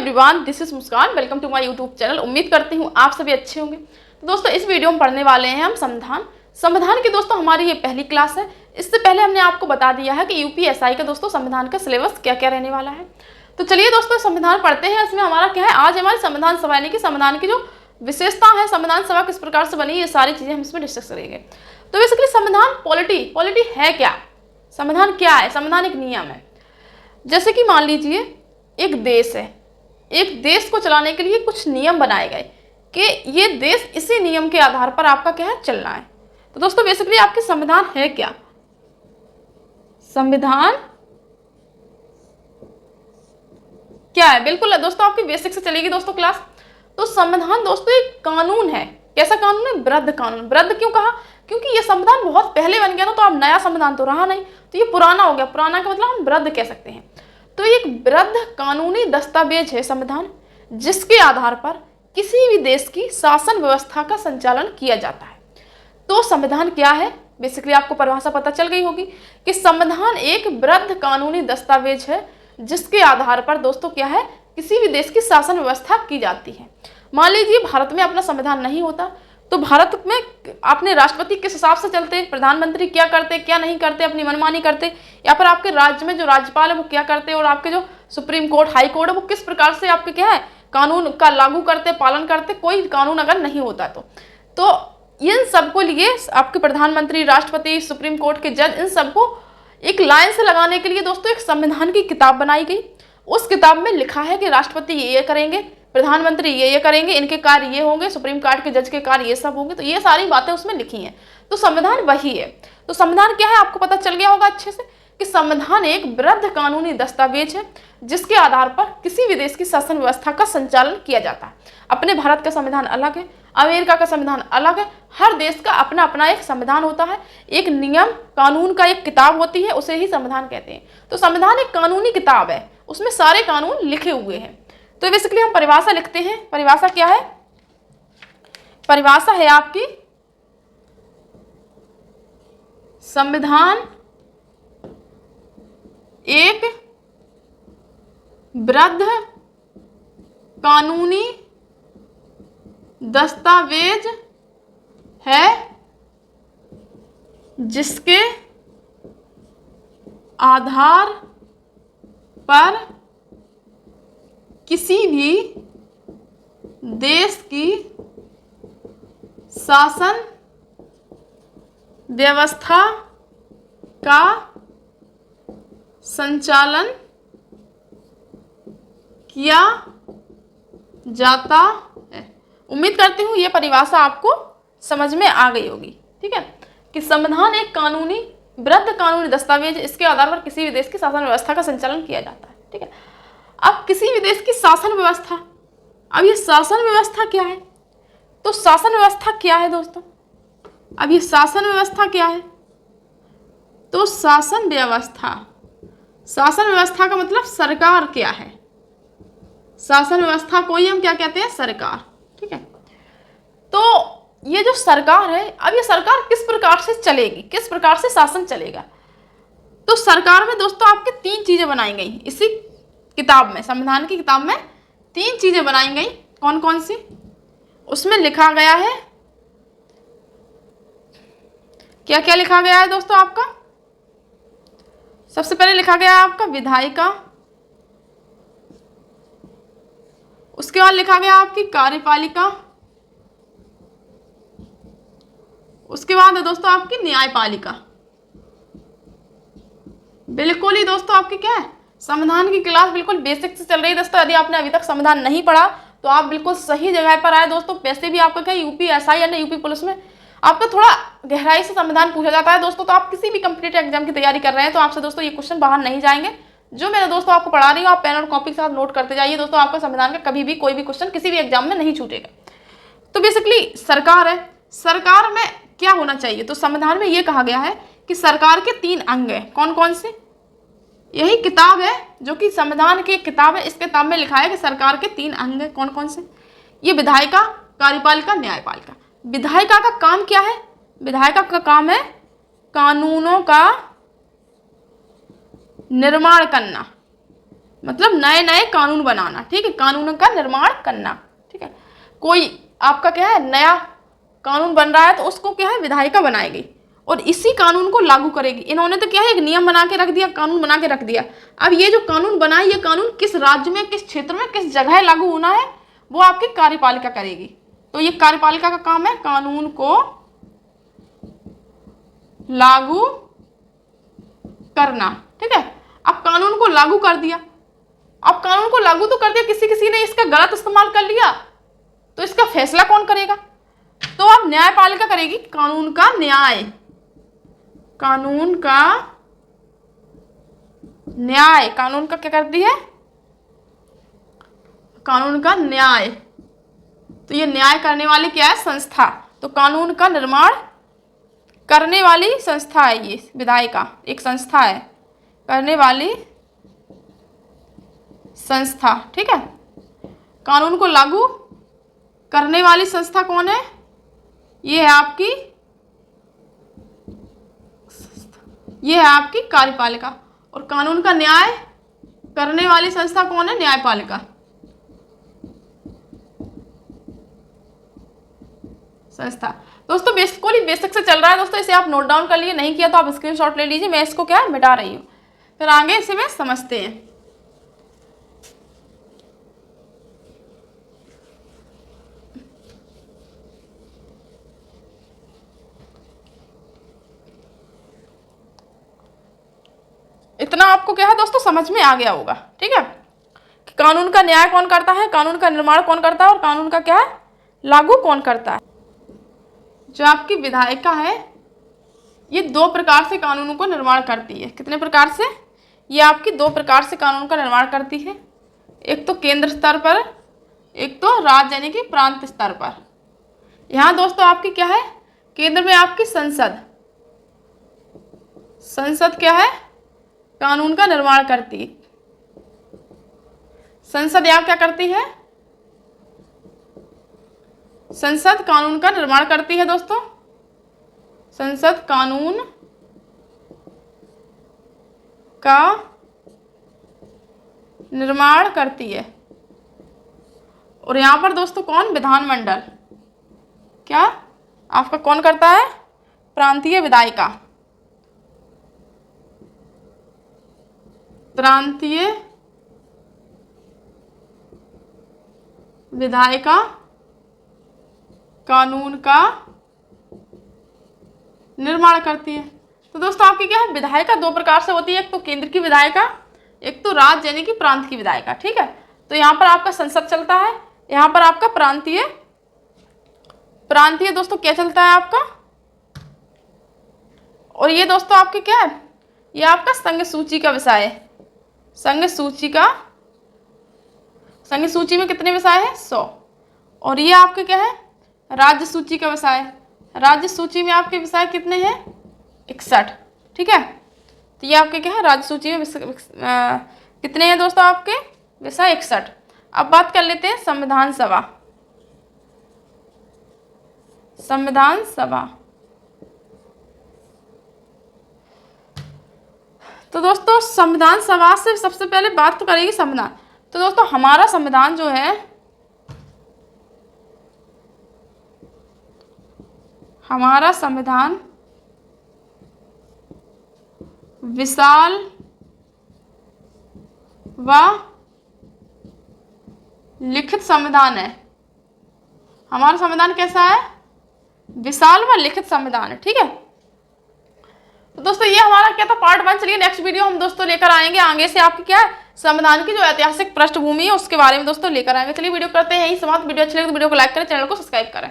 Everyone, this is Muskan. Welcome to my YouTube channel. उम्मीद करती हूँ आप सभी अच्छे होंगे। तो दोस्तों, इस वीडियो में पढ़ने वाले हैं हम संविधान की। दोस्तों, हमारी ये पहली क्लास है। इससे पहले हमने आपको बता दिया है कि यूपीएसआई का दोस्तों संविधान का सिलेबस क्या क्या रहने वाला है। तो चलिए दोस्तों, संविधान पढ़ते हैं। इसमें हमारा क्या है, आज हमारी संविधान सभा यानी कि संविधान की जो विशेषता है, संविधान सभा किस प्रकार से बनी, ये सारी चीजें हम इसमें डिस्कस करेंगे। तो बेसिकली संविधान पॉलिटी है क्या, संविधान क्या है। संविधान एक नियम है। जैसे कि मान लीजिए एक देश है, एक देश को चलाने के लिए कुछ नियम बनाए गए कि ये देश इसी नियम के आधार पर आपका क्या है, चलना है। तो दोस्तों बेसिकली आपकी संविधान है क्या, संविधान क्या है। बिल्कुल दोस्तों, आपकी बेसिक से चलेगी दोस्तों क्लास। तो संविधान दोस्तों एक कानून है। कैसा कानून है, वृद्ध कानून। वृद्ध क्यों कहा, क्योंकि ये संविधान बहुत पहले बन गया ना, तो अब नया संविधान तो रहा नहीं, तो ये पुराना हो गया। पुराना का मतलब हम वृद्ध कह सकते हैं। तो एक वृद्ध कानूनी दस्तावेज है संविधान, जिसके आधार पर किसी भी देश की शासन व्यवस्था का संचालन किया जाता है। तो संविधान क्या है, बेसिकली आपको परिभाषा पता चल गई होगी कि संविधान एक वृद्ध कानूनी दस्तावेज है, जिसके आधार पर दोस्तों क्या है, किसी भी देश की शासन व्यवस्था की जाती है। मान लीजिए भारत में अपना संविधान नहीं होता, तो भारत में अपने राष्ट्रपति किस हिसाब से चलते, प्रधानमंत्री क्या करते क्या नहीं करते, अपनी मनमानी करते, या फिर आपके राज्य में जो राज्यपाल है वो क्या करते, और आपके जो सुप्रीम कोर्ट हाई कोर्ट है वो किस प्रकार से आपके क्या है कानून का लागू करते, पालन करते, कोई कानून अगर नहीं होता तो इन सबको लिए आपके प्रधानमंत्री, राष्ट्रपति, सुप्रीम कोर्ट के जज, इन सबको एक लाइन से लगाने के लिए दोस्तों एक संविधान की किताब बनाई गई। उस किताब में लिखा है कि राष्ट्रपति ये करेंगे, प्रधानमंत्री ये करेंगे, इनके कार्य ये होंगे, सुप्रीम कोर्ट के जज के कार्य ये सब होंगे। तो ये सारी बातें उसमें लिखी हैं। तो संविधान वही है। तो संविधान क्या है, आपको पता चल गया होगा अच्छे से कि संविधान एक वृद्ध कानूनी दस्तावेज है, जिसके आधार पर किसी भी देश की शासन व्यवस्था का संचालन किया जाता है। अपने भारत का संविधान अलग है, अमेरिका का संविधान अलग है। हर देश का अपना अपना एक संविधान होता है, एक नियम कानून का एक किताब होती है, उसे ही संविधान कहते हैं। तो संविधान एक कानूनी किताब है, उसमें सारे कानून लिखे हुए हैं। तो बेसिकली हम परिभाषा लिखते हैं। परिभाषा क्या है, परिभाषा है आपकी संविधान एक वृद्ध कानूनी दस्तावेज है, जिसके आधार पर किसी भी देश की शासन व्यवस्था का संचालन किया जाता है। उम्मीद करती हूँ ये परिभाषा आपको समझ में आ गई होगी। ठीक है, कि संविधान एक कानूनी वृद्ध कानूनी दस्तावेज, इसके आधार पर किसी भी देश की शासन व्यवस्था का संचालन किया जाता है। ठीक है, अब किसी भी देश की शासन व्यवस्था, अब ये शासन व्यवस्था क्या है, तो शासन व्यवस्था क्या है दोस्तों, अब ये शासन व्यवस्था क्या है, तो शासन व्यवस्था का मतलब सरकार क्या है। शासन व्यवस्था को ही हम क्या कहते हैं, सरकार। ठीक है, तो ये जो सरकार है, अब ये सरकार किस प्रकार से चलेगी, किस प्रकार से शासन चलेगा। तो सरकार में दोस्तों आपके तीन चीजें बनाई गई इसी किताब में, संविधान की किताब में तीन चीजें बनाई गई। कौन कौन सी, उसमें लिखा गया है, क्या क्या लिखा गया है दोस्तों आपका। सबसे पहले लिखा गया है आपका विधायिका, उसके बाद लिखा गया आपकी कार्यपालिका, उसके बाद है दोस्तों आपकी न्यायपालिका। बिल्कुल ही दोस्तों आपकी क्या है, संविधान की क्लास बिल्कुल बेसिक से चल रही है दोस्तों। यदि आपने अभी तक संविधान नहीं पढ़ा तो आप बिल्कुल सही जगह पर आए दोस्तों। वैसे भी आपका क्या यूपीएसआई या यूपी पुलिस में आपका थोड़ा गहराई से संविधान पूछा जाता है दोस्तों। तो आप किसी भी कम्पिटिटिव एग्जाम की तैयारी कर रहे हैं तो आपसे दोस्तों ये क्वेश्चन बाहर नहीं जाएंगे। जो मेरे दोस्तों आपको पढ़ा रही हो, आप पेन और कॉपी के साथ नोट करते जाइए दोस्तों। आपका संविधान का कभी भी कोई भी क्वेश्चन किसी भी एग्जाम में नहीं छूटेगा। तो बेसिकली सरकार है, सरकार में क्या होना चाहिए, तो संविधान में ये कहा गया है कि सरकार के तीन अंग हैं। कौन कौन से, यही किताब है जो कि संविधान की किताब है, इस किताब में लिखा है कि सरकार के तीन अंग हैं। कौन कौन से, ये विधायिका, कार्यपालिका, न्यायपालिका। विधायिका का काम क्या है, विधायिका का काम है कानूनों का निर्माण करना, मतलब नए नए कानून बनाना, ठीक है, कानून का निर्माण करना, ठीक है। कोई आपका क्या है नया कानून बन रहा है तो उसको क्या है विधायिका बनाएगी और इसी कानून को लागू करेगी। इन्होंने तो क्या है एक नियम बना के रख दिया, कानून बना के रख दिया। अब ये जो कानून बना है ये कानून किस राज्य में, किस क्षेत्र में, किस जगह लागू होना है वो आपकी कार्यपालिका करेगी। तो ये कार्यपालिका का काम है कानून को लागू करना, ठीक है। अब कानून को लागू कर दिया, अब कानून को लागू तो कर दिया, किसी ने इसका गलत इस्तेमाल कर लिया तो इसका फैसला कौन करेगा? तो अब न्यायपालिका करेगी कानून का न्याय, कानून का न्याय, कानून का क्या करती है? कानून का न्याय। तो ये न्याय करने वाली क्या है? संस्था। तो कानून का निर्माण करने वाली संस्था है ये विधायिका, एक संस्था है, करने वाली संस्था, ठीक है। कानून को लागू करने वाली संस्था कौन है? ये है आपकी, ये है आपकी कार्यपालिका। और कानून का न्याय करने वाली संस्था कौन है? न्यायपालिका संस्था। दोस्तों बिल्कुल बेसिक से चल रहा है दोस्तों, इसे आप नोट डाउन कर लिए, नहीं किया तो आप स्क्रीनशॉट ले लीजिए, मैं इसको क्या मिटा रही हूँ, फिर आगे इसे में समझते हैं। इतना आपको क्या है दोस्तों समझ में आ गया होगा, ठीक है, कि कानून का न्याय कौन करता है, कानून का निर्माण कौन करता है और कानून का क्या है लागू कौन करता है। जो आपकी विधायिका है ये दो प्रकार से कानूनों को निर्माण करती है। कितने प्रकार से? ये आपकी दो प्रकार से कानून का निर्माण करती है, एक तो केंद्र स्तर पर, एक तो राज्य यानी कि प्रांत स्तर पर। यहाँ दोस्तों आपकी क्या है, केंद्र में आपकी संसद, संसद क्या है कानून का निर्माण करती है। संसद यहाँ क्या करती है? संसद कानून का निर्माण करती है दोस्तों, संसद कानून का निर्माण करती है। और यहाँ पर दोस्तों कौन? विधानमंडल क्या आपका कौन करता है? प्रांतीय विधायिका, प्रांतीय विधायिका कानून का निर्माण करती है। तो दोस्तों आपकी क्या है विधायिका दो प्रकार से होती है, एक तो केंद्र की विधायिका, एक तो राज्य यानी कि प्रांत की विधायिका, ठीक है। तो यहाँ पर आपका संसद चलता है, यहाँ पर आपका प्रांतीय, प्रांतीय दोस्तों क्या चलता है आपका, और ये दोस्तों आपके क्या है, ये आपका संघ सूची का विषय है, संघ सूची का, संघ सूची में कितने विषय है? 100। और ये आपके क्या है राज्य सूची का विषय है, राज्य सूची में आपके विषय कितने हैं? 61, ठीक है। तो ये आपके क्या है राज्य सूची में कितने हैं दोस्तों आपके विषय? 61। अब बात कर लेते हैं संविधान सभा, संविधान सभा। तो दोस्तों संविधान सभा से सबसे पहले बात तो करेगी संविधान। तो दोस्तों हमारा संविधान जो है, हमारा संविधान विशाल व लिखित संविधान है। हमारा संविधान कैसा है? विशाल व लिखित संविधान है, ठीक है। तो दोस्तों ये हमारा क्या था पार्ट 1। चलिए नेक्स्ट वीडियो हम दोस्तों लेकर आएंगे आगे से आपकी क्या है संविधान की जो ऐतिहासिक पृष्ठभूमि है उसके बारे में दोस्तों लेकर आएंगे। चलिए वीडियो करते हैं यही समाप्त। वीडियो अच्छी लगे तो वीडियो को लाइक करें, चैनल को सब्सक्राइब करें।